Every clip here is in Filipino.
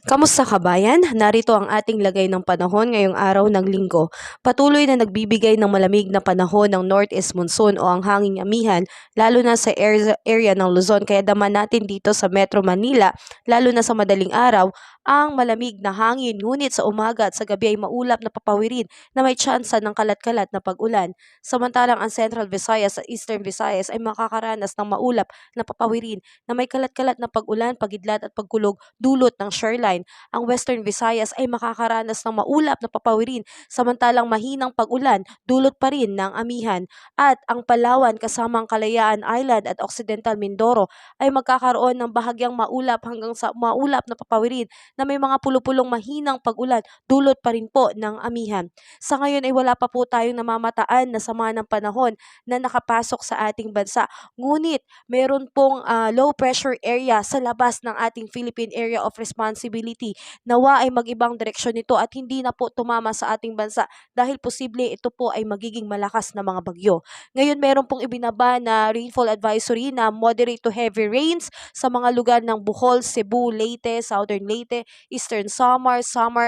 Kamusta kabayan? Narito ang ating lagay ng panahon ngayong araw ng linggo. Patuloy na nagbibigay ng malamig na panahon ng northeast monsoon o ang hanging amihan lalo na sa area ng Luzon. Kaya daman natin dito sa Metro Manila, lalo na sa madaling araw, ang malamig na hangin. Ngunit sa umaga at sa gabi ay maulap na papawirin na may tsansa ng kalat-kalat na pag-ulan. Samantalang ang Central Visayas at Eastern Visayas ay makakaranas ng maulap na papawirin na may kalat-kalat na pag-ulan, pagidlat at pagkulog dulot ng shoreline. Ang Western Visayas ay makakaranas ng maulap na papawirin samantalang mahinang pag-ulan dulot pa rin ng amihan. At ang Palawan kasama ang Kalayaan Island at Occidental Mindoro ay magkakaroon ng bahagyang maulap hanggang sa maulap na papawirin na may mga pulupulong mahinang pag-ulan dulot pa rin po ng amihan. Sa ngayon ay wala pa po tayong namamataan na sama ng panahon na nakapasok sa ating bansa. Ngunit meron pong low pressure area sa labas ng ating Philippine Area of Responsibility. Nawa ay mag-ibang direksyon nito at hindi na po tumama sa ating bansa dahil posible ito po ay magiging malakas na mga bagyo. Ngayon meron pong ibinaba na rainfall advisory na moderate to heavy rains sa mga lugar ng Bohol, Cebu, Leyte, Southern Leyte, Eastern Samar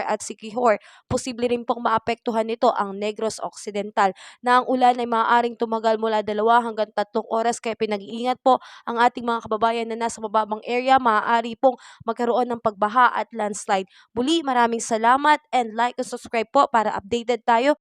at Siquijor. Posible rin pong maapektuhan nito ang Negros Occidental na ang ulan ay maaaring tumagal mula 2 hanggang 3 oras kaya pinag-iingat po ang ating mga kababayan na nasa mababang area. Maaari pong magkaroon ng pagbaha at landslide. Muli, maraming salamat and like and subscribe po para updated tayo